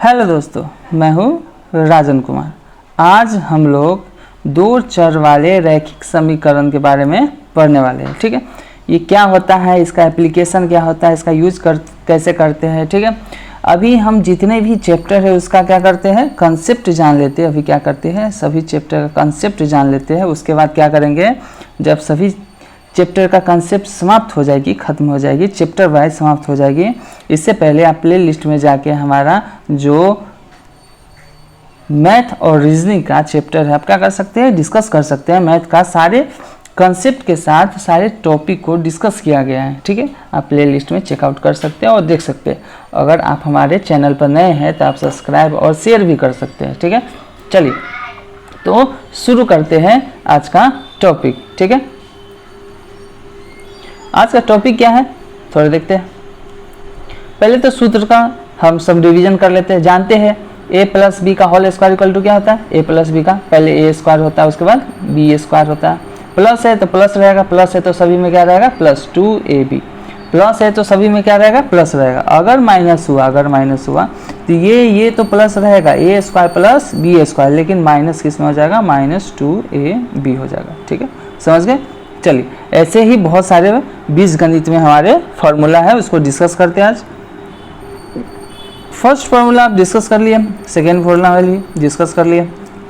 Hello दोस्तों, मैं हूँ राजन कुमार। आज हम लोग दो चर वाले रैखिक समीकरण के बारे में पढ़ने वाले हैं। ठीक है, ये क्या होता है, इसका एप्लीकेशन क्या होता है, इसका यूज कैसे करते हैं। ठीक है, अभी हम जितने भी चैप्टर है उसका क्या करते हैं, कंसेप्ट जान लेते हैं। अभी क्या करते हैं, सभी चैप्टर का कंसेप्ट जान लेते हैं। उसके बाद क्या करेंगे, जब सभी चैप्टर का कंसेप्ट समाप्त हो जाएगी, ख़त्म हो जाएगी, चैप्टर वाइज समाप्त हो जाएगी, इससे पहले आप प्ले लिस्ट में जाके हमारा जो मैथ और रीजनिंग का चैप्टर है आप क्या कर सकते हैं, डिस्कस कर सकते हैं। मैथ का सारे कंसेप्ट के साथ सारे टॉपिक को डिस्कस किया गया है। ठीक है, आप प्ले लिस्ट में चेकआउट कर सकते हैं और देख सकते हैं। अगर आप हमारे चैनल पर नए हैं तो आप सब्सक्राइब और शेयर भी कर सकते हैं। ठीक है, चलिए तो शुरू करते हैं आज का टॉपिक। ठीक है, आज का टॉपिक क्या है थोड़ा देखते हैं। पहले तो सूत्र का हम सब रिवीजन कर लेते हैं। जानते हैं a प्लस बी का होल स्क्वायर इक्वल टू क्या होता है, a प्लस बी का पहले a स्क्वायर होता है, उसके बाद b स्क्वायर होता है। प्लस है तो प्लस रहेगा, प्लस है तो सभी में क्या रहेगा, प्लस 2ab। प्लस है तो सभी में क्या रहेगा, प्लस रहेगा। अगर माइनस हुआ तो ये तो प्लस रहेगा, a square plus b square, लेकिन माइनस किस में हो जाएगा, माइनस 2ab हो जाएगा। ठीक है, समझ गए। चलिए, ऐसे ही बहुत सारे बीजगणित में हमारे फार्मूला है, उसको डिस्कस करते हैं आज। फर्स्ट फार्मूला आप डिस्कस कर लिए, सेकेंड फार्मूला वाली डिस्कस कर लिए।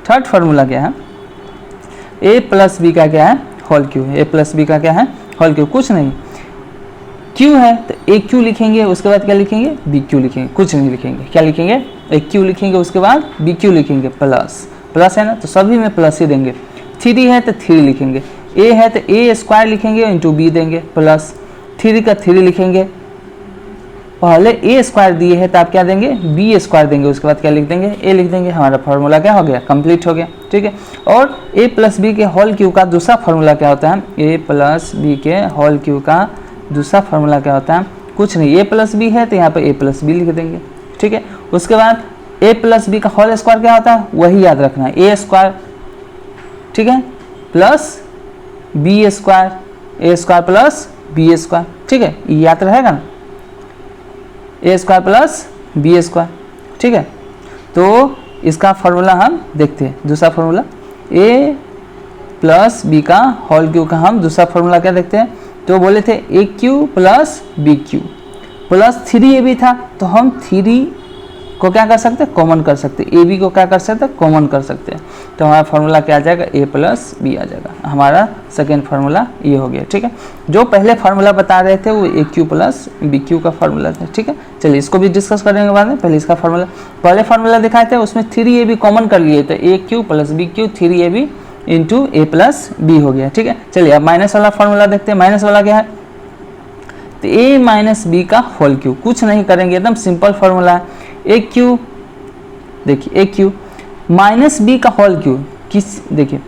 थर्ड फार्मूला क्या है, a प्लस बी का क्या है, whole cube. a plus b का क्या है, होल क्यू। कुछ नहीं, q है तो a क्यू लिखेंगे, उसके बाद क्या लिखेंगे, b क्यू लिखेंगे। कुछ नहीं लिखेंगे, क्या लिखेंगे, a क्यू लिखेंगे, उसके बाद b क्यू लिखेंगे। प्लस है ना, तो सभी में प्लस ही देंगे। 3 है तो 3 लिखेंगे, a है तो a स्क्वायर लिखेंगे इंटू b देंगे, प्लस 3 का 3 लिखेंगे। पहले a स्क्वायर दिए है तो आप क्या देंगे, b स्क्वायर देंगे, उसके बाद क्या लिख देंगे, a लिख देंगे। हमारा फार्मूला क्या हो गया, कंप्लीट हो गया। ठीक है, और a प्लस बी के होल क्यू का दूसरा फार्मूला क्या होता है, a प्लस बी के होल क्यू का दूसरा फार्मूला क्या होता है, कुछ नहीं, a प्लस बी है तो यहाँ पर a प्लस बी लिख देंगे। ठीक है, उसके बाद a प्लस बी का होल स्क्वायर क्या होता है, वही याद रखना है, a स्क्वायर। ठीक है, प्लस बी स्क्वायर, ए स्क्वायर प्लस बी स्क्वायर। ठीक है, ये याद रहेगा ना, ए स्क्वायर प्लस बी स्क्वायर। ठीक है, तो इसका फार्मूला हम देखते हैं। दूसरा फार्मूला ए प्लस बी का होल क्यू का हम दूसरा फार्मूला क्या देखते हैं, तो बोले थे a cube plus b cube plus 3ab था, तो हम 3 को क्या कर सकते हैं, कॉमन कर सकते हैं। ए बी को क्या कर सकते हैं, कॉमन कर सकते हैं। तो हमारा फार्मूला क्या आ जाएगा, a प्लस बी आ जाएगा। हमारा सेकेंड फार्मूला ये हो गया। ठीक है, जो पहले फार्मूला बता रहे थे वो a cube plus b cube का फार्मूला था। ठीक है, चलिए इसको भी डिस्कस करेंगे बाद में। पहले इसका फार्मूला, पहले फार्मूला दिखाए थे उसमें 3ab कॉमन कर लिए, तो a cube plus b cube 3ab into a plus b हो गया। ठीक है, चलिए अब माइनस वाला फार्मूला देखते हैं। माइनस वाला क्या है, तो a माइनस बी का होल क्यू। कुछ नहीं करेंगे, एकदम सिंपल फार्मूला है। ए क्यू, देखिए ए क्यू माइनस बी का होल क्यू, किस, देखिए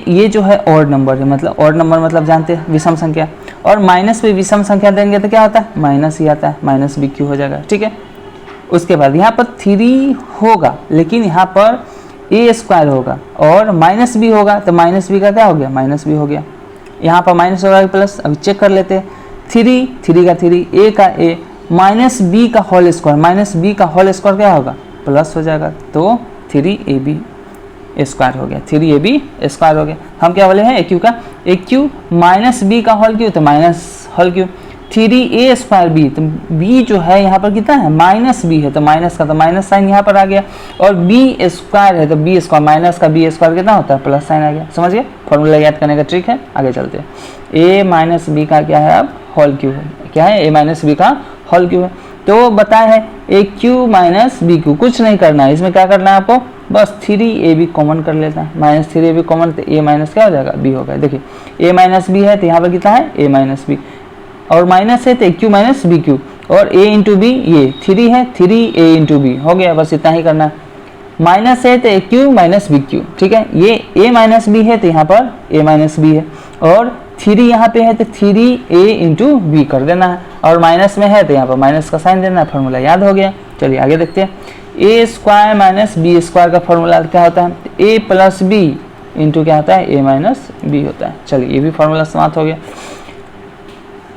ये जो है ऑड नंबर है, मतलब ऑड नंबर मतलब जानते हैं विषम संख्या, और माइनस पे विषम संख्या देंगे तो क्या होता है, माइनस ही आता है, माइनस बी क्यू हो जाएगा। ठीक है, उसके बाद यहाँ पर 3 होगा, लेकिन यहाँ पर ए स्क्वायर होगा और माइनस बी होगा, तो माइनस बी का क्या हो गया, माइनस बी हो गया। यहाँ पर माइनस होगा प्लस, अभी चेक कर लेते हैं। 3 का 3, ए का ए, माइनस बी का होल स्क्वायर, माइनस बी का होल स्क्वायर क्या होगा, प्लस हो जाएगा, तो 3ab स्क्वायर हो गया, 3ab स्क्वायर हो गया। हम क्या बोले हैं, ए क्यू का, ए क्यू माइनस बी का होल क्यू, तो minus whole cube 3a square b, तो b जो है यहाँ पर कितना है, माइनस बी है, तो माइनस का तो माइनस साइन यहाँ पर आ गया, और b स्क्वायर है तो b स्क्वायर, माइनस का b स्क्वायर कितना होता है, प्लस साइन आ गया। समझ गए, फॉर्मूला याद करने का ट्रिक है। आगे चलते हैं, a माइनस बी का क्या है, अब होल क्यू है, क्या है, a माइनस बी का होल क्यू है। तो बताया है a cube minus B Q, कुछ नहीं करना है, इसमें क्या करना है आपको, बस 3ab कॉमन कर लेता है, माइनस 3ab कॉमन, तो a माइनस क्या हो जाएगा, b हो गया। देखिए a माइनस बी है तो यहाँ पर कितना है, a माइनस बी, और माइनस है तो ए क्यू माइनस बी क्यू, और a इंटू बी, ये 3 है, 3a इंटू बी हो गया, बस इतना ही करना है। माइनस है तो ए क्यू माइनस बी क्यू। ठीक है, ये a माइनस बी है तो यहाँ पर a माइनस बी है, और 3 यहाँ पे है तो 3a इंटू बी कर देना है, और माइनस में है तो यहाँ पर माइनस का साइन देना है। फार्मूला याद हो गया। चलिए आगे देखते हैं, ए स्क्वायर माइनस बी स्क्वायर का फार्मूला क्या होता है, a प्लस बी इंटू क्या होता है, a माइनस बी होता है। चलिए ये भी फार्मूला समाप्त हो गया।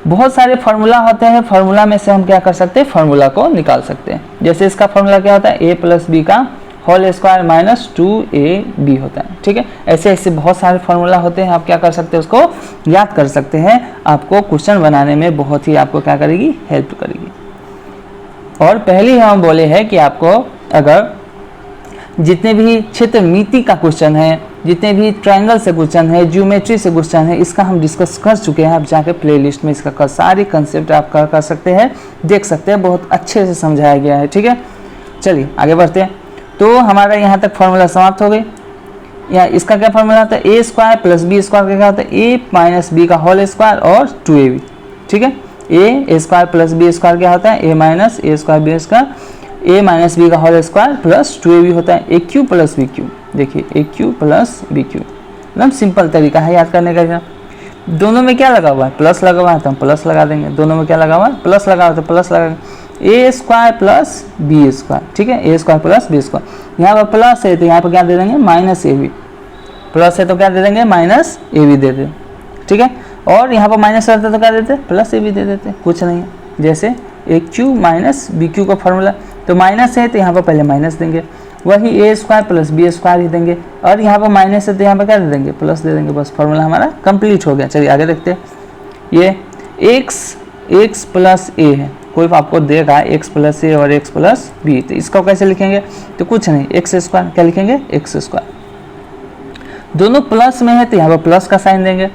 बहुत सारे फार्मूला होते हैं, फार्मूला में से हम क्या कर सकते हैं, फार्मूला को निकाल सकते हैं। जैसे इसका फार्मूला क्या होता है, a प्लस बी का होल स्क्वायर माइनस 2ab होता है। ठीक है, ऐसे ऐसे बहुत सारे फार्मूला होते हैं, आप क्या कर सकते हैं, उसको याद कर सकते हैं। आपको क्वेश्चन बनाने में बहुत ही आपको क्या करेगी, हेल्प करेगी। और पहले ही हम बोले हैं कि आपको अगर जितने भी क्षेत्रमिति का क्वेश्चन है, जितने भी ट्रायंगल से क्वेश्चन है, ज्योमेट्री से क्वेश्चन है, इसका हम डिस्कस कर चुके हैं। आप जाके प्लेलिस्ट में इसका सारे कंसेप्ट आप कर सकते हैं, देख सकते हैं, बहुत अच्छे से समझाया गया है। ठीक है, चलिए आगे बढ़ते हैं। तो हमारा यहाँ तक फार्मूला समाप्त हो गई। यहाँ इसका क्या फार्मूला होता है, a square plus b square का क्या होता है, ए माइनस बी का होल स्क्वायर और 2ab। ठीक है, a square plus b square क्या होता है, ए माइनस ए स्क्वायर बी स्क्वायर, ए माइनस बी का होल स्क्वायर प्लस 2ab होता है, a cube plus b Q. देखिए ए क्यू प्लस बी क्यू, एकदम सिंपल तरीका है याद करने का। दोनों में क्या लगा हुआ है, प्लस लगा हुआ है तो हम प्लस लगा देंगे। दोनों में क्या लगा हुआ है, प्लस लगा हुआ है तो प्लस लगा देंगे। ए स्क्वायर प्लस बी स्क्वायर, ठीक है, a square plus b square. यहाँ पर प्लस है तो यहाँ पर क्या दे देंगे, माइनस ए बी। प्लस है तो क्या दे देंगे, माइनस ए बी दे देंगे। ठीक है, और यहाँ पर माइनस रहता तो क्या देते, प्लस ए बी दे देते, कुछ नहीं है। जैसे ए क्यू माइनस बी क्यू का फॉर्मूला, तो माइनस है तो यहाँ पर पहले माइनस देंगे, वही ए स्क्वायर प्लस बी स्क्वायर ही देंगे, और यहाँ पर माइनस है तो यहाँ पर क्या दे देंगे, प्लस दे देंगे। बस फॉर्मूला हमारा कंप्लीट हो गया। चलिए आगे देखते हैं। ये x प्लस ए है, कोई आपको देगा x प्लस ए और x प्लस बी, तो इसको कैसे लिखेंगे, तो कुछ नहीं, एक्स स्क्वायर, क्या लिखेंगे, एक्स स्क्वायर। दोनों प्लस में है तो यहाँ पर प्लस का साइन देंगे,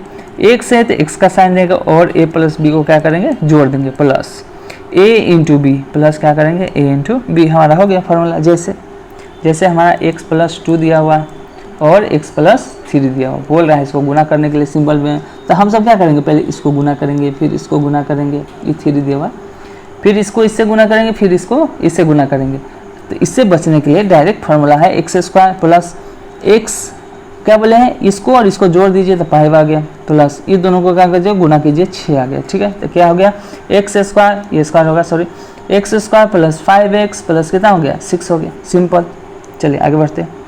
x है तो x का साइन देंगे, और a प्लस बी को क्या करेंगे, जोड़ देंगे, plus a into b, plus क्या करेंगे, a इंटू बी। हमारा हो गया फार्मूला। जैसे हमारा x प्लस 2 दिया हुआ है और x प्लस 3 दिया हुआ, बोल रहा है इसको गुना करने के लिए सिंबल में, तो हम सब क्या करेंगे, पहले इसको गुना करेंगे, फिर इसको गुना करेंगे, ये 3 दिया हुआ, फिर इसको इससे गुना करेंगे, फिर इसको इससे गुना करेंगे। तो इससे बचने के लिए डायरेक्ट फार्मूला है एक्स स्क्वायर प्लस एक्स, क्या बोले हैं, इसको और इसको जोड़ दीजिए तो 5 आ गया, प्लस ये दोनों को क्या कीजिए, गुना कीजिए, 6 आ गया। ठीक है, तो क्या हो गया, एक्स स्क्वायर, ये स्क्वायर होगा, sorry, x square plus 5x plus कितना हो गया, 6 हो गया, सिंपल। चलिए आगे बढ़ते हैं।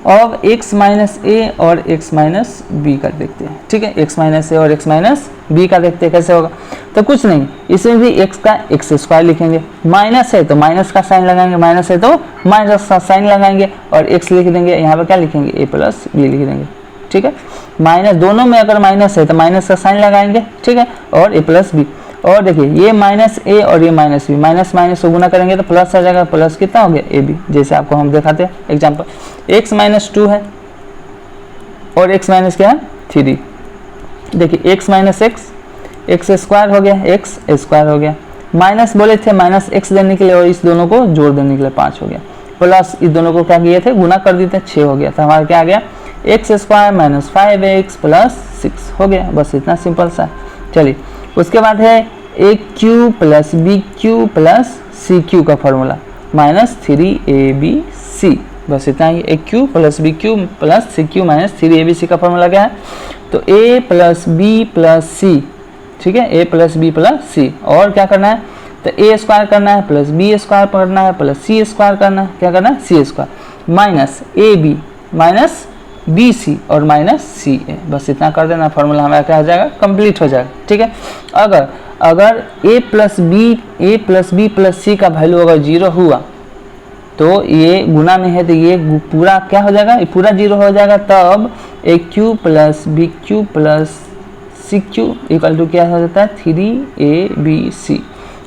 अब x माइनस ए और x माइनस बी का देखते हैं। ठीक है, x माइनस ए और x माइनस बी का देखते हैं कैसे होगा। तो कुछ नहीं, इसमें भी x का एक्स स्क्वायर लिखेंगे, माइनस है तो माइनस का साइन लगाएंगे, माइनस है तो माइनस का साइन लगाएंगे, और x लिख देंगे, यहाँ पर क्या लिखेंगे, a प्लस बी लिख देंगे। ठीक है, माइनस, दोनों में अगर माइनस है तो माइनस का साइन लगाएंगे, ठीक है, और a प्लस बी। और देखिए ये माइनस ए और ये माइनस बी, माइनस माइनस को गुना करेंगे तो प्लस आ जाएगा, प्लस कितना हो गया, ए बी। जैसे आपको हम दिखाते हैं एग्जाम्पल, x माइनस 2 है और x माइनस क्या है, 3। देखिए x माइनस एक्स स्क्वायर हो गया, एक्स स्क्वायर हो गया, माइनस बोले थे माइनस एक्स देने के लिए, और इस दोनों को जोड़ देने के लिए 5 हो गया, प्लस इस दोनों को क्या किए थे, गुना कर दिए थे, 6 हो गया। तो हमारा क्या आ गया, x square minus 5x plus 6 हो गया। बस इतना सिंपल सा। चलिए उसके बाद है a cube plus b cube plus c cube का फॉर्मूला, माइनस 3abc। बस इतना ही, a cube plus b cube plus c cube minus 3abc का फॉर्मूला क्या है, तो a plus b plus c. ठीक है, a plus b plus c, और क्या करना है, तो a स्क्वायर करना है प्लस बी स्क्वायर करना है प्लस सी स्क्वायर करना है, क्या करना है, c square minus a b minus b c और माइनस सी ए। बस इतना कर देना, फॉर्मूला हमारा क्या हो जाएगा, कंप्लीट हो जाएगा। ठीक है, अगर a plus b plus c का वैल्यू अगर 0 हुआ तो ये गुना में है तो ये पूरा क्या हो जाएगा, ये पूरा 0 हो जाएगा। तब a cube plus b cube plus c cube equal to क्या हो जाता है, 3abc।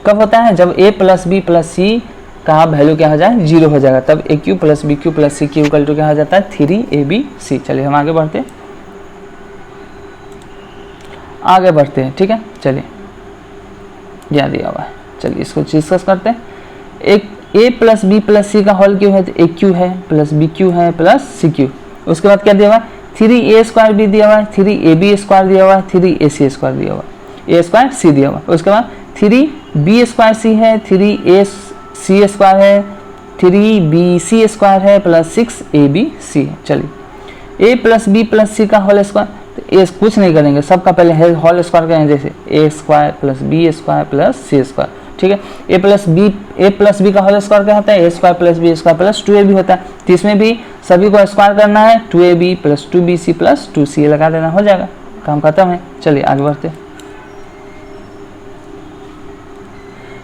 कब होता है, जब a plus b plus c का वैल्यू क्या हो जाए, 0 हो जाएगा, तब a cube plus b cube plus c cube equal to क्या हो जाता है, 3abc। चलिए हम आगे बढ़ते हैं। ठीक है, चलिए क्या दिया हुआ है, चलिए इसको डिस्कस करते हैं। एक a plus b plus c का होल क्यू है, तो ए क्यू है प्लस बी क्यू है प्लस सी क्यू। उसके बाद क्या दिया हुआ है, 3a स्क्वायर बी दिया हुआ है, 3ab स्क्वायर दिया हुआ है, 3ac स्क्वायर दिया हुआ है, a स्क्वायर सी दिया हुआ है। उसके बाद 3b स्क्वायर सी है, 3ac स्क्वायर है, 3bc स्क्वायर है प्लस 6abc है। चलिए a plus b plus c का होल स्क्वायर, तो ए कुछ नहीं करेंगे, सबका पहले होल स्क्वायर करेंगे, जैसे a square plus b square plus c square. ठीक है, ए प्लस बी का होल स्क्वायर क्या होता है, a square plus b square plus 2ab होता है। तो इसमें भी सभी को स्क्वायर करना है, 2ab plus 2bc plus 2c लगा देना, हो जाएगा, काम खत्म है। चलिए आगे बढ़ते हैं।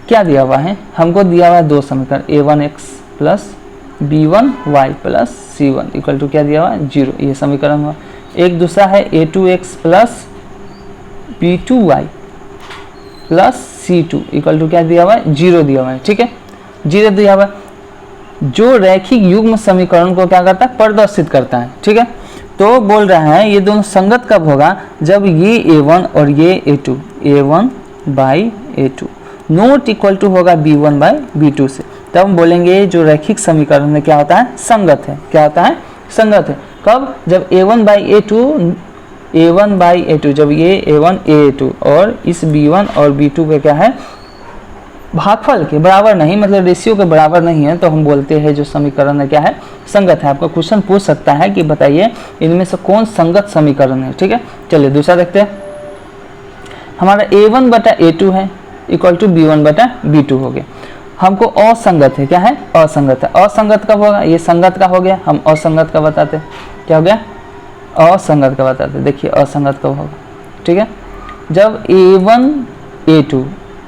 क्या दिया हुआ है, हमको दिया हुआ है दो समीकरण a1x plus b1y plus c1 equal to क्या दिया हुआ है 0, ये समीकरण हुआ। एक दूसरा है a2x plus b2y plus c2 equal to क्या दिया हुआ है 0 दिया हुआ है, ठीक है 0 दिया हुआ है, जो रैखिक युग्म समीकरण को क्या करता है प्रदर्शित करता है, ठीक है। तो बोल रहा है ये दोनों संगत कब होगा, जब ये a1 और ये a2 a1 by a2 note equal to होगा b1 बाई b2 से, तब हम बोलेंगे जो रैखिक समीकरण में क्या होता है संगत है, क्या होता है संगत है। कब, जब a1 बाई a2 जब ये a1 a2 और इस b1 और b2 पे क्या है भागफल के बराबर नहीं, मतलब रेशियो के बराबर नहीं है, तो हम बोलते हैं जो समीकरण है क्या है संगत है। आपका क्वेश्चन पूछ सकता है कि बताइए इनमें से कौन संगत समीकरण है, ठीक है। चलिए दूसरा देखते हैं, हमारा a1 बटा a2 है इक्वल टू b1 बटा b2 हो गया, हमको असंगत है, क्या है असंगत है। असंगत कब होगा, ये संगत का हो गया, हम असंगत का बताते, क्या हो गया असंगत का बताते। देखिए असंगत कब होगा, ठीक है, जब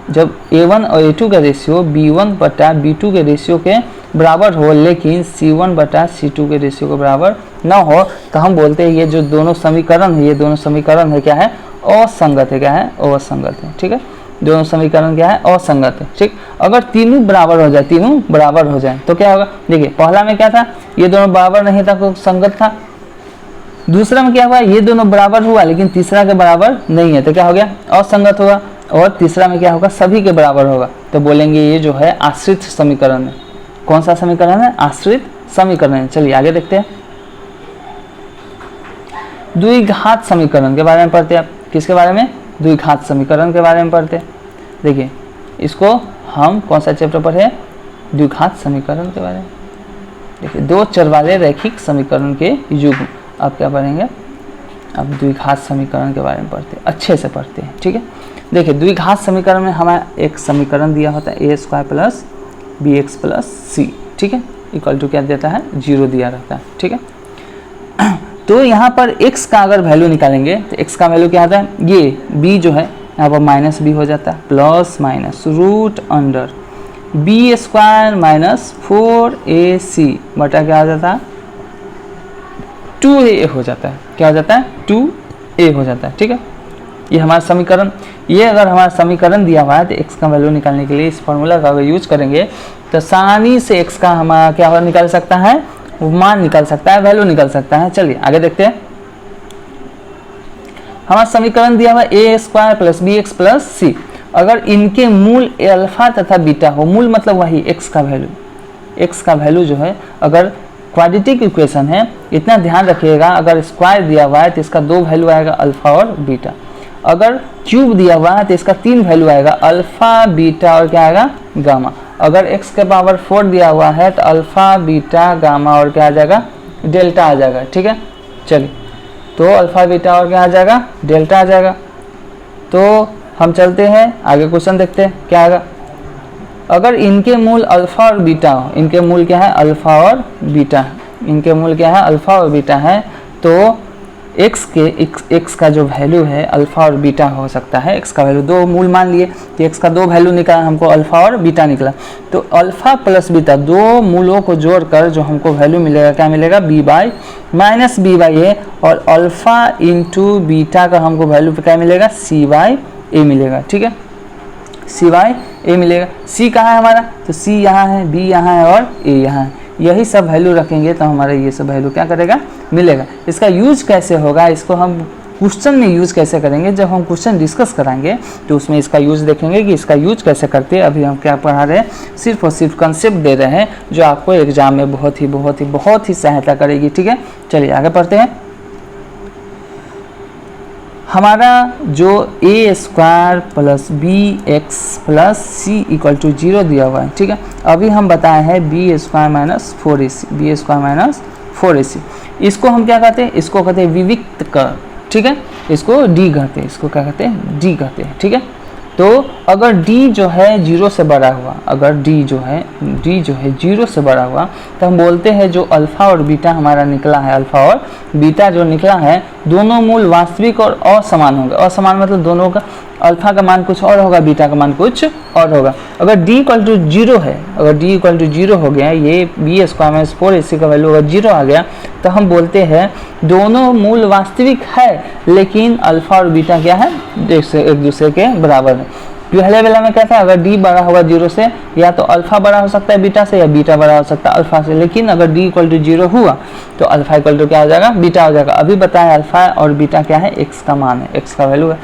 जब a1 और a2 का रेशियो b1 बटा b2 के रेशियो के बराबर हो, लेकिन c1 बटा c2 के रेशियो के बराबर ना हो, तो हम बोलते हैं ये जो दोनों समीकरण है, ये दोनों समीकरण है क्या है असंगत है, क्या है असंगत है, ठीक है। दोनों समीकरण क्या है असंगत है, ठीक। अगर तीनों बराबर हो जाए, तीनों बराबर हो जाए तो क्या होगा, देखिए पहला में क्या था, ये दोनों बराबर नहीं था तो संगत था। दूसरा में क्या हुआ, ये दोनों बराबर हुआ लेकिन तीसरा के बराबर नहीं है, तो क्या हो गया असंगत होगा। और तीसरा में क्या होगा, सभी के बराबर होगा, तो बोलेंगे ये जो है आश्रित समीकरण है। कौन सा समीकरण है, आश्रित समीकरण है। चलिए आगे देखते हैं, द्विघात समीकरण के बारे में पढ़ते हैं। आप किसके बारे में, द्विघात समीकरण के बारे में पढ़ते हैं। देखिए इसको हम कौन सा चैप्टर पढ़े, द्विघात समीकरण के बारे में। देखिए दो चर वाले रैखिक समीकरण के युग्म, आप क्या पढ़ेंगे, अब द्विघात समीकरण के बारे में पढ़ते हैं, अच्छे से पढ़ते हैं, ठीक है। देखिए द्विघात समीकरण में हमारा एक समीकरण दिया होता है a² plus bx plus c, ठीक है, इक्वल टू क्या देता है 0 दिया रहता है, ठीक है। तो यहाँ पर x का अगर वैल्यू निकालेंगे तो x का वैल्यू क्या आता है, ये b जो है यहाँ पर माइनस b हो जाता है, plus minus root under b² minus 4ac बटा क्या हो जाता है 2a हो जाता है, क्या हो जाता है 2a हो जाता है, ठीक है। ये हमारा समीकरण, ये अगर हमारा समीकरण दिया हुआ है तो x का वैल्यू निकालने के लिए इस फॉर्मूला का अगर यूज करेंगे तो आसानी से x का हमारा क्या निकाल सकता है, मान निकाल सकता है, वैल्यू निकाल सकता है। चलिए आगे देखते हैं, हमारा समीकरण दिया हुआ a² plus bx plus c, अगर इनके मूल अल्फा तथा बीटा हो, मूल मतलब वही x का वैल्यू जो है, अगर क्वाड्रेटिक इक्वेशन है, इतना ध्यान रखिएगा, अगर स्क्वायर दिया हुआ है तो इसका 2 वैल्यू आएगा अल्फा और बीटा, अगर क्यूब दिया हुआ है तो इसका 3 वैल्यू आएगा अल्फा बीटा और क्या आएगा गामा, अगर x के पावर 4 दिया हुआ है तो अल्फा बीटा गामा और क्या आ जाएगा डेल्टा आ जाएगा, ठीक है। चलिए तो अल्फा बीटा और क्या आ जाएगा डेल्टा आ जाएगा। तो हम चलते हैं आगे, क्वेश्चन देखते हैं क्या आएगा, अगर इनके मूल अल्फा और बीटा हो, इनके मूल क्या है अल्फा और बीटा, इनके मूल क्या है अल्फा और बीटा है, तो x का जो वैल्यू है अल्फा और बीटा हो सकता है। x का वैल्यू 2 मूल मान लिए कि x का 2 वैल्यू निकला, हमको अल्फा और बीटा निकला, तो अल्फा प्लस बीटा 2 मूलों को जोड़कर जो हमको वैल्यू मिलेगा क्या मिलेगा b by minus b by a, और अल्फा इंटू बीटा का हमको वैल्यू क्या मिलेगा c बाई ए मिलेगा, ठीक है, c बाई ए मिलेगा। c कहाँ है हमारा, तो c यहाँ है, b यहाँ है और a यहाँ है, यही सब वैल्यू रखेंगे तो हमारा ये सब वैल्यू क्या करेगा मिलेगा। इसका यूज कैसे होगा, इसको हम क्वेश्चन में यूज कैसे करेंगे, जब हम क्वेश्चन डिस्कस कराएंगे तो उसमें इसका यूज देखेंगे कि इसका यूज कैसे करते हैं। अभी हम क्या पढ़ा रहे हैं, सिर्फ और सिर्फ कंसेप्ट दे रहे हैं जो आपको एग्जाम में बहुत ही सहायता करेगी, ठीक है। चलिए आगे पढ़ते हैं, हमारा जो a² plus bx plus c equal to 0 दिया हुआ है, ठीक है। अभी हम बताए हैं b² minus 4ac, minus 4ac, इसको हम क्या कहते हैं, इसको कहते हैं विविक्त कर, ठीक है, इसको d कहते हैं, इसको क्या कहते हैं d कहते हैं, ठीक है। तो अगर d जो है 0 से बड़ा हुआ, अगर d जो है 0 से बड़ा हुआ, तो हम बोलते हैं जो अल्फ़ा और बीटा हमारा निकला है, अल्फ़ा और बीटा जो निकला है, दोनों मूल वास्तविक और असमान होंगे। असमान मतलब दोनों का अल्फ़ा का मान कुछ और होगा, बीटा का मान कुछ और होगा। अगर d इक्वल टू 0 है, अगर d इक्वल टू 0 हो गया, ये बी स्क्वायर माइनस 4ac का वैल्यू अगर 0 आ गया, तो हम बोलते हैं दोनों मूल वास्तविक है, लेकिन अल्फ़ा और बीटा क्या है, एक दूसरे के बराबर है। पहले वाला में क्या था, अगर d बड़ा होगा 0 से, या तो अल्फा बड़ा हो सकता है बीटा से, या बीटा बड़ा हो सकता है अल्फा से। लेकिन अगर d इक्वल टू 0 हुआ तो अल्फा इक्वल टू क्या हो जाएगा, बीटा हो जाएगा। अभी बताएं अल्फा और बीटा क्या है, x का मान है, x का वैल्यू है।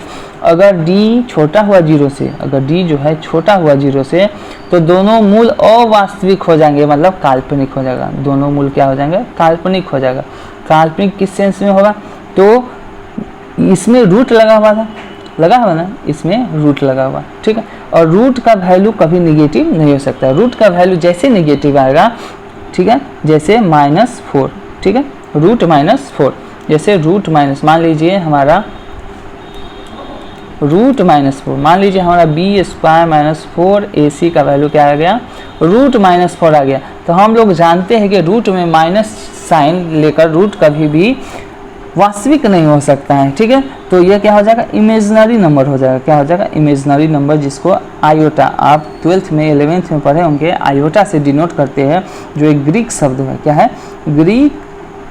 अगर d छोटा हुआ 0 से, अगर d जो है छोटा हुआ 0 से, तो दोनों मूल अवास्तविक हो जाएंगे, मतलब काल्पनिक हो जाएगा। दोनों मूल क्या हो जाएंगे, काल्पनिक हो जाएगा। काल्पनिक किस सेंस में होगा, तो इसमें रूट लगा हुआ था, लगा हुआ ना, इसमें रूट लगा हुआ, ठीक है। और रूट का वैल्यू कभी निगेटिव नहीं हो सकता। रूट का वैल्यू जैसे निगेटिव आएगा, ठीक है, जैसे -4, ठीक है, रूट -4, जैसे रूट माइनस, मान लीजिए हमारा रूट -4, मान लीजिए हमारा बी स्क्वायर माइनस 4ac का वैल्यू क्या आ गया, रूट -4 आ गया। तो हम लोग जानते हैं कि रूट में माइनस साइन लेकर रूट कभी भी वास्तविक नहीं हो सकता है, ठीक है। तो ये क्या हो जाएगा, इमेजिनरी नंबर हो जाएगा। क्या हो जाएगा, इमेजिनरी नंबर, जिसको आयोटा, आप 12th में 11th में पढ़े होंगे, आयोटा से डिनोट करते हैं, जो एक ग्रीक शब्द है। क्या है, ग्रीक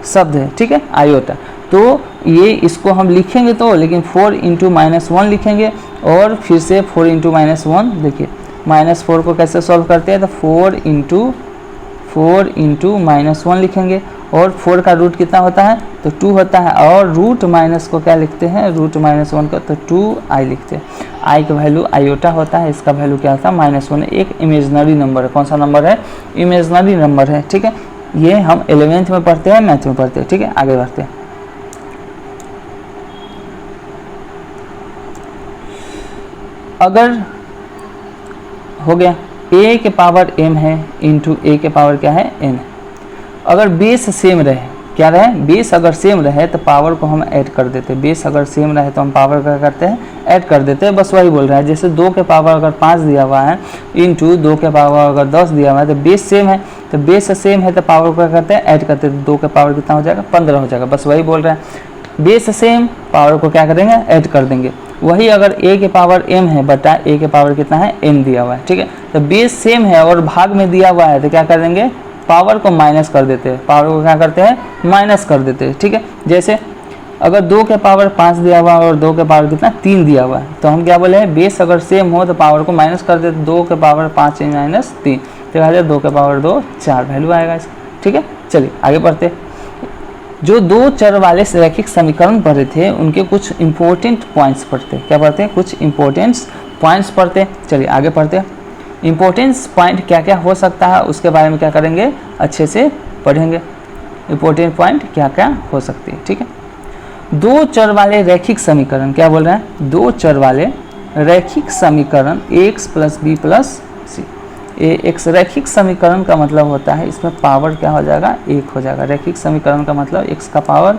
शब्द है, ठीक है, आयोटा। तो ये इसको हम लिखेंगे तो, लेकिन 4 × -1 लिखेंगे, और फिर से 4 × -1, देखिए -4 को कैसे सॉल्व करते हैं, तो 4 × -1 लिखेंगे, और 4 का रूट कितना होता है, तो 2 होता है। और रूट माइनस को क्या लिखते हैं, रूट -1 को तो 2i लिखते हैं। i का वैल्यू आयोटा होता है, इसका वैल्यू क्या होता है, -1। एक इमेजिनरी नंबर है। कौन सा नंबर है, इमेजिनरी नंबर है, ठीक है। ये हम 11th में पढ़ते हैं, मैथ में पढ़ते हैं, ठीक है। आगे बढ़ते हैं। अगर हो गया a के पावर m है इंटू a के पावर क्या है, n। अगर बेस सेम रहे, क्या रहे, बेस अगर सेम रहे तो पावर को हम ऐड कर देते हैं। बेस अगर सेम रहे तो हम पावर क्या करते हैं, ऐड कर देते हैं। बस वही बोल रहा है, जैसे 2 के पावर अगर 5 दिया हुआ है इंटू 2 के पावर अगर 10 दिया हुआ है, तो बेस सेम है, तो बेस सेम है तो पावर को क्या करते हैं, ऐड करते हैं। 2 के पावर कितना हो जाएगा, 15 हो जाएगा। बस वही बोल रहा है, बेस सेम, पावर को क्या करेंगे, ऐड कर देंगे। वही अगर a के पावर m है बटा a के पावर कितना है, n दिया हुआ है, ठीक है। तो बेस सेम है और भाग में दिया हुआ है, तो क्या कर देंगे, पावर को माइनस कर देते हैं। पावर को क्या करते हैं, माइनस कर देते हैं, ठीक है। जैसे अगर 2 के पावर 5 दिया हुआ है और 2 के पावर कितना 3 दिया हुआ है, तो हम क्या बोले हैं, बेस अगर सेम हो तो पावर को माइनस कर देते। 2 के पावर 5 - 3, तो क्या 2 के पावर 2 4 वैल्यू आएगा इसका, ठीक है। चलिए आगे बढ़ते हैं। जो 2 चर वाले रैखिक समीकरण पढ़े थे, उनके कुछ इंपॉर्टेंट पॉइंट्स पढ़ते हैं। क्या पढ़ते हैं, कुछ इंपॉर्टेंट पॉइंट्स पढ़ते हैं। चलिए आगे पढ़ते हैं। इंपॉर्टेंस पॉइंट क्या क्या हो सकता है, उसके बारे में क्या करेंगे, अच्छे से पढ़ेंगे। इंपॉर्टेंट पॉइंट क्या क्या हो सकती है, ठीक है। 2 चर वाले रैखिक समीकरण, क्या बोल रहे हैं, 2 चर वाले रैखिक समीकरण x + b + c। x रैखिक समीकरण का मतलब होता है, इसमें पावर क्या हो जाएगा, 1 हो जाएगा। रैखिक समीकरण का मतलब x का पावर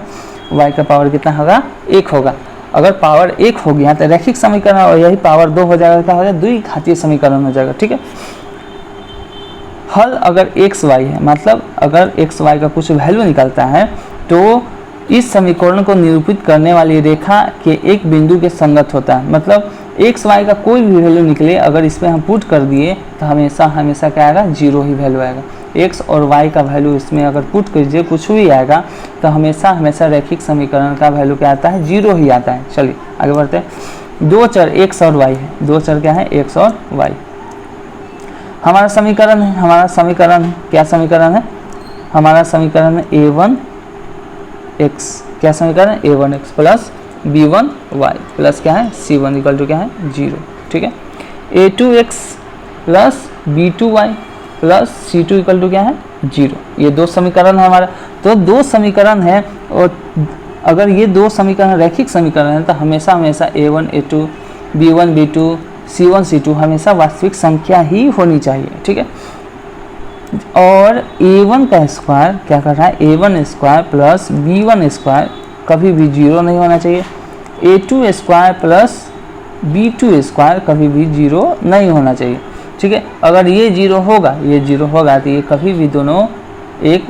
y का पावर कितना होगा, 1 होगा। अगर पावर 1 हो गया तो रैखिक समीकरण, और यही पावर 2 हो जाएगा, क्या हो जाएगा, द्विघातीय समीकरण हो जाएगा, ठीक है। हल अगर x y है, मतलब अगर x y का कुछ वैल्यू निकलता है, तो इस समीकरण को निरूपित करने वाली रेखा के एक बिंदु के संगत होता है। मतलब एक्स वाई का कोई भी वैल्यू निकले, अगर इसमें हम पुट कर दिए तो हमेशा क्या आएगा, 0 ही वैल्यू आएगा। एक्स और वाई का वैल्यू इसमें अगर पुट कीजिए, कुछ भी आएगा, तो हमेशा रैखिक समीकरण का वैल्यू क्या आता है, 0 ही आता है। चलिए आगे बढ़ते हैं। 2 चर एक्स और वाई है, 2 चर क्या है, एक्स और वाई। हमारा समीकरण है, क्या समीकरण है, हमारा समीकरण है a1x, क्या समीकरण है, a1x प्लस b1y प्लस क्या है, c1 इक्वल टू क्या है, 0, ठीक है। a2x plus b2y plus c2 equal to क्या है, 0। ये 2 समीकरण है हमारा। तो 2 समीकरण है, और अगर ये 2 समीकरण रैखिक समीकरण है, तो हमेशा a1 a2 b1 b2 c1 c2 हमेशा वास्तविक संख्या ही होनी चाहिए, ठीक है। और a1 का स्क्वायर क्या कर रहा है, a1 square plus b1 square कभी भी 0 नहीं होना चाहिए। a2 स्क्वायर प्लस b2² कभी भी 0 नहीं होना चाहिए, ठीक है। अगर ये 0 होगा तो ये कभी भी दोनों एक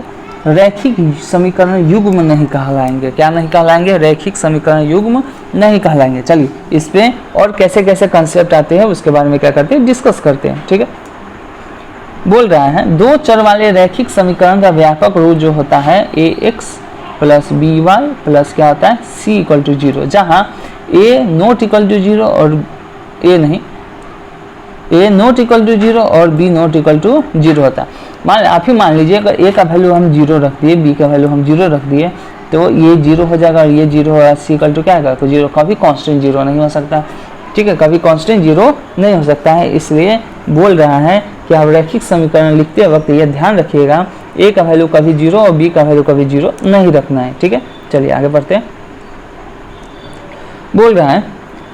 रैखिक समीकरण युग्म नहीं कहलाएंगे। क्या नहीं कहलाएंगे? रैखिक समीकरण युग्म नहीं कहलाएंगे। चलिए इस पे और कैसे कैसे कंसेप्ट आते हैं उसके बारे में क्या करते हैं, डिस्कस करते हैं, ठीक है। बोल रहा है दो चर वाले रैखिक समीकरण का व्यापक रूप जो होता है ax प्लस by प्लस क्या होता है c इक्वल टू 0, जहाँ a नॉट इक्वल टू 0 और a नॉट इक्वल टू 0 और b नॉट इक्वल टू 0 होता है। आप ही मान लीजिए अगर a का वैल्यू हम 0 रख दिए, b का वैल्यू हम 0 रख दिए, तो ये 0 हो जाएगा और ये 0 होगा, c इक्वल टू क्या आएगा, तो 0 कभी कांस्टेंट 0 नहीं हो सकता, ठीक है, कभी कांस्टेंट 0 नहीं हो सकता है। इसलिए बोल रहा है कि आप रैखिक समीकरण लिखते वक्त यह ध्यान रखिएगा a का वैल्यू कभी 0 और b का वैल्यू कभी 0 नहीं रखना है, ठीक है। चलिए आगे बढ़ते हैं। बोल रहा है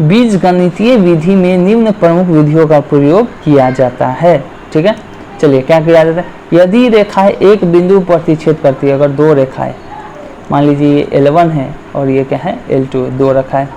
बीजगणितीय विधि में निम्न प्रमुख विधियों का प्रयोग किया जाता है, ठीक है। चलिए क्या किया जाता है, यदि रेखाएं एक बिंदु पर प्रतिच्छेद करती है, अगर दो रेखाएं मान लीजिए ये L1 है और ये क्या है L2, दो रेखा है,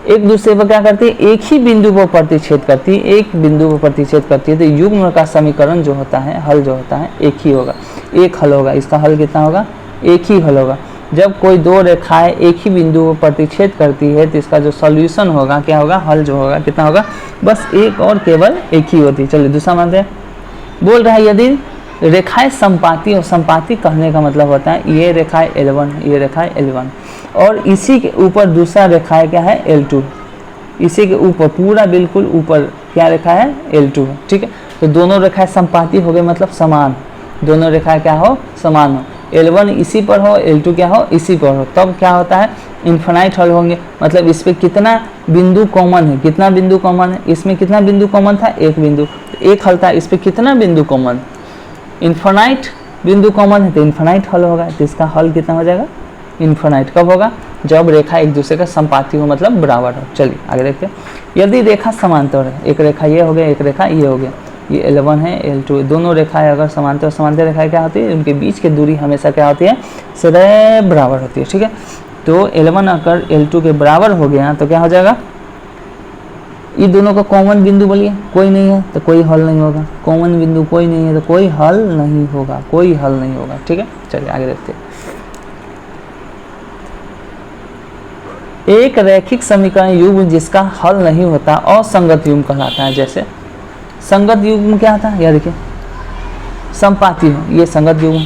एक दूसरे पर क्या करती है, एक ही बिंदु पर प्रतिच्छेद करती है, एक बिंदु पर प्रतिच्छेद करती है, तो युग्म का समीकरण जो होता है, हल जो होता है एक ही होगा, एक हल होगा। इसका हल कितना होगा, एक ही हल होगा। जब कोई दो रेखाएं एक ही बिंदु पर प्रतिच्छेद करती है तो इसका जो सॉल्यूशन होगा क्या होगा, हल जो होगा कितना होगा, बस एक और केवल एक ही होती है। चलिए दूसरा मानते हैं। बोल रहा है यदि रेखाएं संपाती, और संपाती कहने का मतलब होता है ये रेखा है L1, ये रेखा है L1 और इसी के ऊपर दूसरा रेखा है क्या है L2, इसी के ऊपर पूरा बिल्कुल ऊपर क्या रेखा है L2, ठीक है। तो दोनों रेखाएं संपाती हो गए, मतलब समान, दोनों रेखाएं क्या हो, समान हो। L1 इसी पर हो, L2 क्या हो, इसी पर हो, तब क्या होता है इन्फिनाइट हल होंगे। मतलब इस पे कितना बिंदु कॉमन है, कितना बिंदु कॉमन है, इसमें कितना बिंदु कॉमन था, एक बिंदु, एक हल था, इस पे कितना बिंदु कॉमन, इन्फिनाइट बिंदु कॉमन है तो इन्फिनाइट हल होगा। तो इसका हल कितना हो जाएगा, इन्फिनाइट। कब होगा, जब रेखा एक दूसरे का संपाती हो, मतलब बराबर हो। चलिए आगे देखते हैं। यदि रेखा समांतर है, एक रेखा ये हो गया, एक रेखा ये हो गया, ये L1 है L2, दोनों रेखाएं अगर समांतर, समांतर रेखाएं क्या होती है, उनके बीच की दूरी हमेशा क्या होती है, सदैव बराबर होती है, ठीक है। तो L1 अगर L2 के बराबर हो गया तो क्या हो जाएगा, ये दोनों का कॉमन बिंदु बोलिए, कोई नहीं है तो कोई हल नहीं होगा, कॉमन बिंदु कोई नहीं है तो कोई हल नहीं होगा, कोई हल नहीं होगा, ठीक है। चलिए आगे देखते हैं। एक रैखिक समीकरण युग्म जिसका हल नहीं होता असंगत युग्म कहलाता है। जैसे संगत युग्म क्या था, यह देखिए संपाती हो, ये संगत युग्म,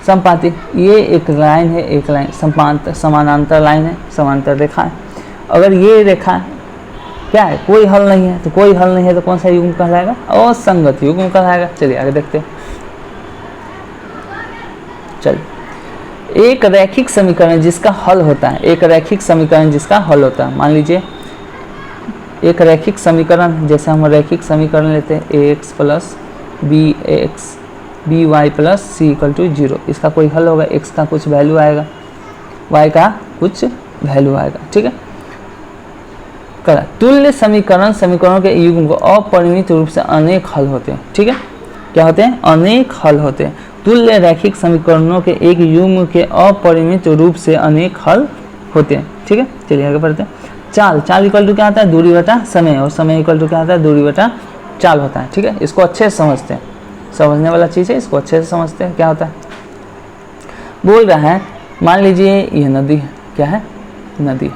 संपाती, ये एक लाइन है, एक लाइन समानांतर लाइन है, समांतर रेखा है। अगर ये रेखा क्या है, कोई हल नहीं है, तो कोई हल नहीं है तो कौन सा युग्म कहलाएगा, असंगत युग्म कहलाएगा। चलिए आगे देखते हैं। चलिए एक रैखिक समीकरण जिसका हल होता है, एक रैखिक समीकरण जिसका हल होता है, मान लीजिए एक रैखिक समीकरण, जैसे हम रैखिक समीकरण लेते हैं ax plus by plus c equal to 0, इसका कोई हल होगा, x का कुछ वैल्यू आएगा, y का कुछ वैल्यू आएगा, ठीक है। तुल्य समीकरण, समीकरणों के युग्म को अपरिमित रूप से अनेक हल होते हैं, ठीक है। क्या होते हैं, अनेक हल होते हैं। तुल्य रैखिक समीकरणों के एक युग्म के अपरिमित रूप से अनेक हल होते हैं, ठीक है। चलिए आगे बढ़ते हैं। चाल, चाल इक्वल टू क्या होता है, दूरी बटा समय, और समय इक्वल टू क्या होता है, दूरी बटा चाल होता है, ठीक है। इसको अच्छे से समझते हैं, समझने वाला चीज़ है, इसको अच्छे से समझते हैं क्या होता है। बोल रहा है मान लीजिए ये नदी है, क्या है, नदी,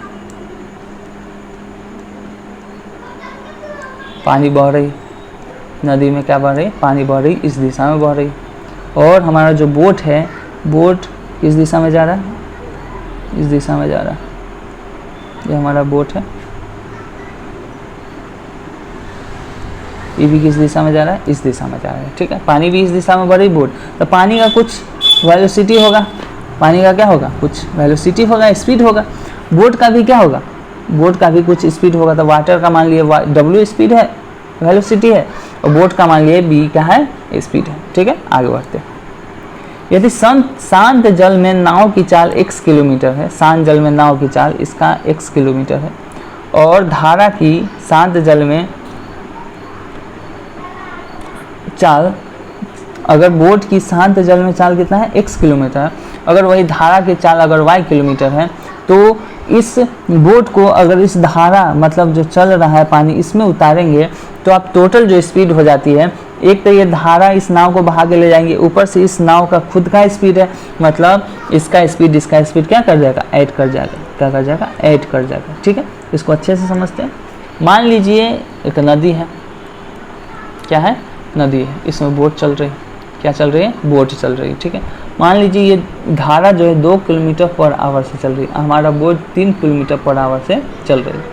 पानी बह रही, नदी में क्या बह रही, पानी बह रही, इस दिशा में बह रही, और हमारा जो बोट है, बोट किस दिशा में जा रहा है, इस दिशा में जा रहा है, ये हमारा बोट है, ये भी किस दिशा में जा रहा है, इस दिशा में जा रहा है, ठीक है। पानी भी इस दिशा में बढ़ रही, बोट, तो पानी का कुछ वेलोसिटी होगा, पानी का क्या होगा, कुछ वेलोसिटी होगा, स्पीड होगा। बोट का भी क्या होगा, बोट का भी कुछ स्पीड होगा। तो वाटर का मान लिए w स्पीड है, वेलोसिटी है, और बोट का मान लिए b क्या है, स्पीड है, ठीक है। आगे बढ़ते हैं। यदि शांत जल में नाव की चाल x किलोमीटर है, शांत जल में नाव की चाल इसका x किलोमीटर है, और धारा की शांत जल में चाल, अगर बोट की शांत जल में चाल कितना है, x किलोमीटर है, अगर वही धारा की चाल अगर y किलोमीटर है, तो इस बोट को अगर इस धारा मतलब जो चल रहा है पानी इसमें उतारेंगे तो आप टोटल जो स्पीड हो जाती है, एक तो ये धारा इस नाव को बहा के ले जाएंगे, ऊपर से इस नाव का खुद का स्पीड है, मतलब इसका स्पीड क्या कर जाएगा, ऐड कर जाएगा। क्या कर जाएगा, ऐड कर जाएगा। ठीक है, इसको अच्छे से समझते हैं। मान लीजिए एक नदी है, क्या है, नदी है, इसमें बोट चल रही है, क्या चल रही है, बोट चल रही है। ठीक है, मान लीजिए ये धारा जो है 2 किलोमीटर पर आवर से चल रही है, हमारा बोट 3 किलोमीटर पर आवर से चल रही है।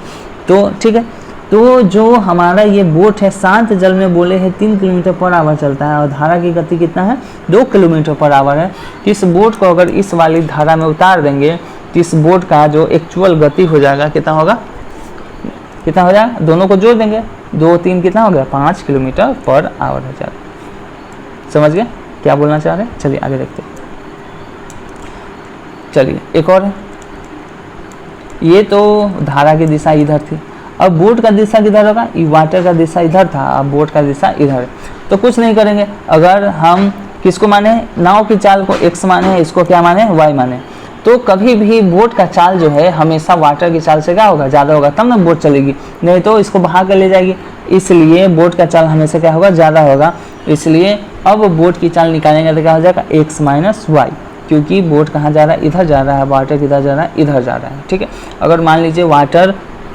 तो ठीक है, तो जो हमारा ये बोट है शांत जल में बोले है 3 किलोमीटर पर आवर चलता है और धारा की गति कितना है, 2 किलोमीटर पर आवर है। इस बोट को अगर इस वाली धारा में उतार देंगे तो इस बोट का जो एक्चुअल गति हो जाएगा, कितना होगा, कितना हो जाएगा, दोनों को जोड़ देंगे, 2 3 कितना हो गया, 5 किलोमीटर पर आवर हो जाएगा। समझ गए क्या बोलना चाह रहे हैं? चलिए आगे देखते हैं। चलिए एक और है, ये तो धारा की दिशा इधर थी, अब बोट का दिशा किधर होगा, वाटर का दिशा इधर था, अब बोट का दिशा इधर है। तो कुछ नहीं करेंगे, अगर हम किसको माने, नाव की चाल को x माने, इसको क्या माने, y माने, तो कभी भी बोट का चाल जो है हमेशा वाटर की चाल से क्या होगा, ज़्यादा होगा, तब ना बोट चलेगी, नहीं तो इसको बहा कर ले जाएगी। इसलिए बोट का चाल हमेशा क्या होगा, ज़्यादा होगा। इसलिए अब बोट की चाल निकालेंगे तो क्या हो जाएगा, x माइनस वाई, क्योंकि बोट कहाँ जा रहा है, इधर जा रहा है, वाटर किधर जा रहा है, इधर जा रहा है। ठीक है, अगर मान लीजिए वाटर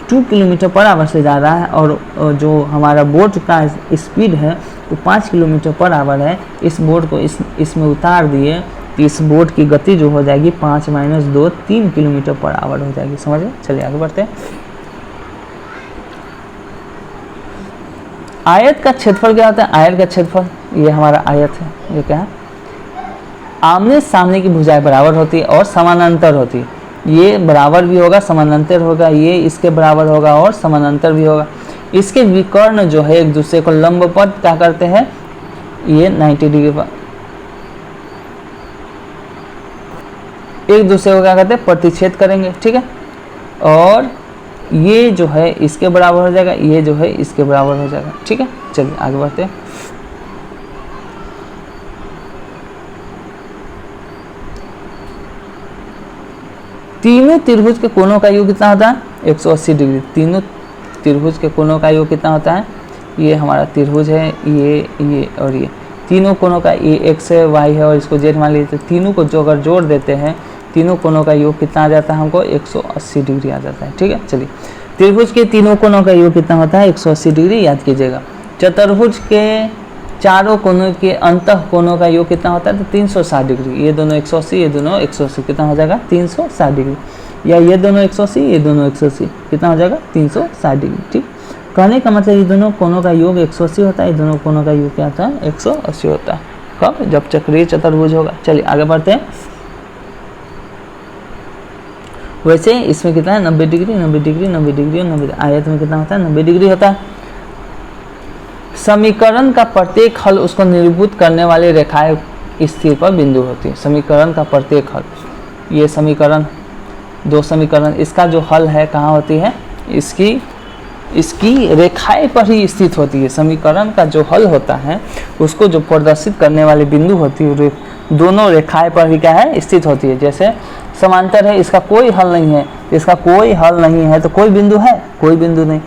2 किलोमीटर पर आवर से जा रहा है और जो हमारा बोट का स्पीड है वो 5 किलोमीटर पर आवर है, इस बोट को इसमें उतार दिए तो इस बोट की गति जो हो जाएगी 5 माइनस 2 3 किलोमीटर पर आवर हो जाएगी। समझ गए? चलिए आगे बढ़ते हैं। आयत का क्षेत्रफल क्या होता है, आयत का क्षेत्रफल, ये हमारा आयत है, ये क्या है, आमने सामने की भुजाएं बराबर होती है और समानांतर होती है। ये बराबर भी होगा, समानांतर होगा, ये इसके बराबर होगा और समानांतर भी होगा। इसके विकर्ण जो है एक दूसरे को लंबवत क्या करते हैं, ये 90 डिग्री पर एक दूसरे को क्या करते हैं, प्रतिच्छेद करेंगे। ठीक है, और ये जो है इसके बराबर हो जाएगा, ये जो है इसके बराबर हो जाएगा। ठीक है, चलिए आगे बढ़ते हैं। तीनों त्रिभुज के कोणों का योग कितना होता है, 180 डिग्री। तीनों त्रिभुज के कोणों का योग कितना होता है, ये हमारा त्रिभुज है, ये और ये तीनों कोणों का, ये एक्स है, वाई है और इसको जेड मान लीजिए, तीनों को जो अगर जोड़ देते हैं तीनों कोणों का योग कितना आ जाता है, हमको 180 डिग्री आ जाता है। ठीक है, चलिए त्रिभुज के तीनों कोणों का योग कितना होता है, 180 डिग्री, याद कीजिएगा। चतुर्भुज के चारों कोनों के अंतः कोनों का योग कितना होता है, तो 360 डिग्री। ये दोनों 180, ये दोनों 180, कितना हो जाएगा, 360 डिग्री। या ये दोनों 180, ये दोनों 180, कितना हो जाएगा, 360 डिग्री। ठीक, कहने का मतलब ये दोनों कोनों का योग 180 होता है, ये दोनों कोनों का योग क्या होता है, 180 होता है। कब, जब चक्रीय चतुर्भुज होगा। चलिए आगे बढ़ते हैं। वैसे इसमें कितना है, 90 डिग्री, 90 डिग्री, 90 डिग्री और 90। आयत में कितना होता है, 90 डिग्री होता है। समीकरण का प्रत्येक हल उसको निरूपित करने वाली रेखाएं स्थिर पर बिंदु होती है। समीकरण का प्रत्येक हल, ये समीकरण, 2 समीकरण, इसका जो हल है कहाँ होती है, इसकी रेखाएं पर ही स्थित होती है। समीकरण का जो हल होता है उसको जो प्रदर्शित करने वाली बिंदु होती है दोनों रेखाएं पर ही क्या है, स्थित होती है। जैसे समांतर है, इसका कोई हल नहीं है, इसका कोई हल नहीं है तो कोई बिंदु है, कोई बिंदु नहीं।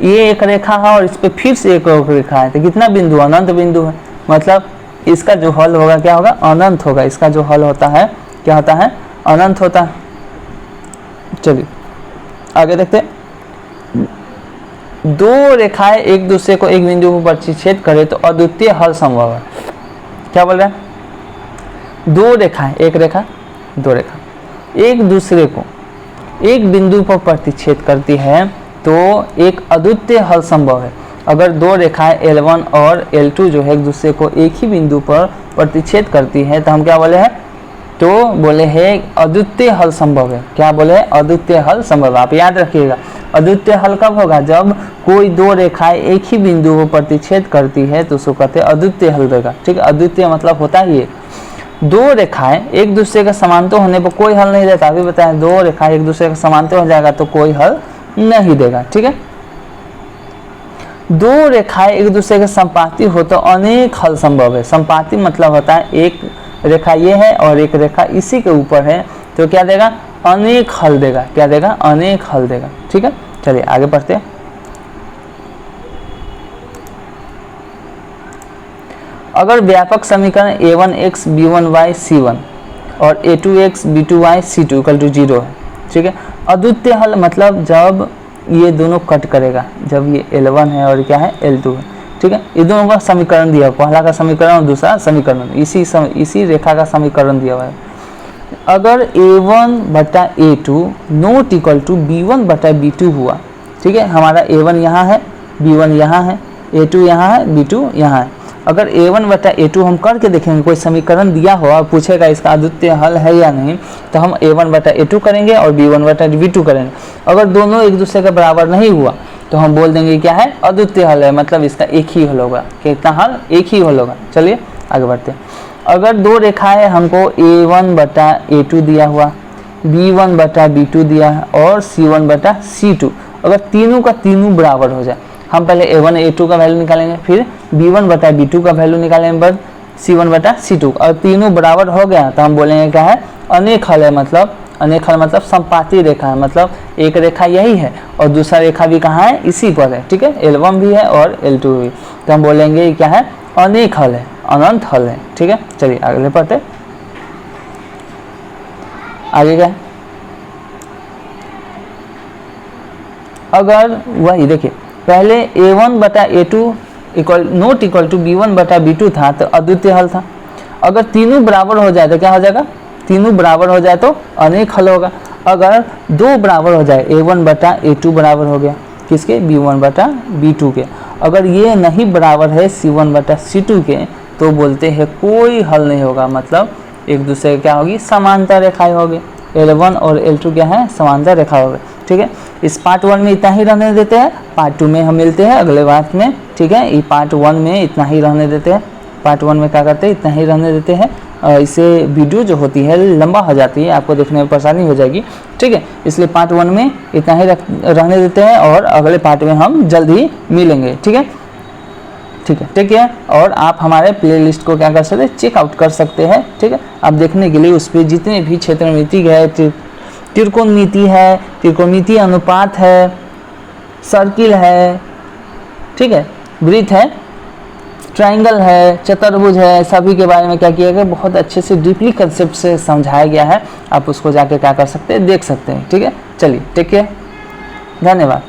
ये एक रेखा है और इस पे फिर से एक और रेखा है, तो कितना बिंदु, अनंत बिंदु है। मतलब इसका जो हल होगा क्या होगा, अनंत होगा। इसका जो हल होता है क्या होता है, अनंत होता है। चलिए आगे देखते हैं। 2 रेखाएं एक दूसरे को एक बिंदु पर प्रतिच्छेद करे तो अद्वितीय हल संभव है। क्या बोल रहे हैं, 2 रेखाएं, एक रेखा, 2 रेखा एक दूसरे को एक बिंदु पर प्रतिच्छेद करती है तो एक अद्वितीय हल संभव है। अगर 2 रेखाएं L1 और L2 जो है एक दूसरे को एक ही बिंदु पर प्रतिच्छेद करती है तो हम क्या बोले हैं, तो बोले हैं अद्वितीय हल संभव है। क्या बोले हैं, अद्वितीय हल संभव है। आप याद रखिएगा, अद्वितीय हल कब होगा, जब कोई 2 रेखाएं एक ही बिंदु पर प्रतिच्छेद करती है तो उसको कहते हैं अद्वितीय हल देगा। ठीक है, अद्वितीय मतलब होता है ये 2 रेखाएं एक दूसरे के समांतर होने पर कोई हल नहीं देता। अभी बताएं, 2 रेखाएं एक दूसरे के समांतर हो जाएगा तो कोई हल नहीं देगा। ठीक है, 2 रेखाएं एक दूसरे के संपाती हो तो अनेक हल संभव है। संपाती मतलब होता है एक रेखा ये है और एक रेखा इसी के ऊपर है तो क्या देगा, अनेक हल देगा। क्या देगा, अनेक हल देगा। ठीक है, चलिए आगे पढ़ते हैं। अगर व्यापक समीकरण a1x b1y c1 और a2x b2y c2 = 0 है, ठीक है। अद्वितीय हल मतलब जब ये दोनों कट करेगा, जब ये L1 है और क्या है L2 है, ठीक है। ये दोनों का समीकरण दिया, पहला का समीकरण और दूसरा समीकरण, इसी रेखा का समीकरण दिया हुआ है। अगर a1 बटा a2 not equal to b1 बटा b2 हुआ, ठीक है। हमारा a1 यहाँ है, b1 यहाँ है, a2 यहाँ है, b2 यहाँ है। अगर a1 बटा a2 हम करके देखेंगे, कोई समीकरण दिया हुआ पूछेगा इसका अद्वितीय हल है या नहीं, तो हम a1 बटा a2 करेंगे और b1 बटा b2 करेंगे। अगर दोनों एक दूसरे के बराबर नहीं हुआ तो हम बोल देंगे क्या है, अद्वितीय हल है, मतलब इसका एक ही हल होगा। कितना हल, एक ही हल होगा। चलिए आगे बढ़ते हैं। अगर दो रेखाएं हमको a1 बटा a2 दिया हुआ, b1 बटा b2 दिया है और c1 बटा c2, अगर तीनों का तीनों बराबर हो जाए, हम पहले a1 a2 का वैल्यू निकालेंगे, फिर b1 बटा b2 का वैल्यू निकालेंगे, बाद c1 बटा c2, और तीनों बराबर हो गया तो हम बोलेंगे क्या है, अनेक हल है। मतलब अनेक हल मतलब समपाती रेखा है, मतलब एक रेखा यही है और दूसरा रेखा भी कहाँ है, इसी पर है। ठीक है, L1 भी है और L2 भी, तो हम बोलेंगे क्या है, अनेक हल है, अनंत हल है। ठीक है, चलिए अगले पढ़ते। आगे क्या है, अगर वही देखिए पहले a1 बटा a2 not equal to b1 बटा b2 था तो अद्वितीय हल था। अगर तीनों बराबर हो जाए तो क्या हो जाएगा, तीनों बराबर हो जाए तो अनेक हल होगा। अगर दो बराबर हो जाए, a1 बटा a2 बराबर हो गया किसके, b1 बटा b2 के, अगर ये नहीं बराबर है c1 बटा c2 के, तो बोलते हैं कोई हल नहीं होगा। मतलब एक दूसरे क्या होगी, समांतर रेखाएं होगी। L1 और L2 क्या है, समांतर रेखा होगी। ठीक है, इस पार्ट 1 में इतना ही रहने देते हैं, पार्ट 2 में हम मिलते हैं अगले बात में। ठीक है, ये पार्ट 1 में इतना ही रहने देते हैं, पार्ट 1 में क्या करते हैं, इतना ही रहने देते हैं। इसे वीडियो जो होती है लंबा हो जाती है, आपको देखने में परेशानी हो जाएगी। ठीक है, इसलिए पार्ट 1 में इतना ही रहने देते हैं और अगले पार्ट में हम जल्द ही मिलेंगे। ठीक है, ठीक है, ठीक है। और आप हमारे प्लेलिस्ट को क्या कर सकते हैं, चेकआउट कर सकते हैं। ठीक है, आप देखने के लिए उस पर जितने भी क्षेत्रमिति है, त्रिकोणमिति है, त्रिकोणमिति अनुपात है, सर्किल है, ठीक है, वृत्त है, ट्रायंगल है, चतुर्भुज है, सभी के बारे में क्या किया गया, बहुत अच्छे से डीपली कंसेप्ट से समझाया गया है। आप उसको जाके क्या कर सकते हैं, देख सकते हैं। ठीक है, चलिए टेक केयर, धन्यवाद।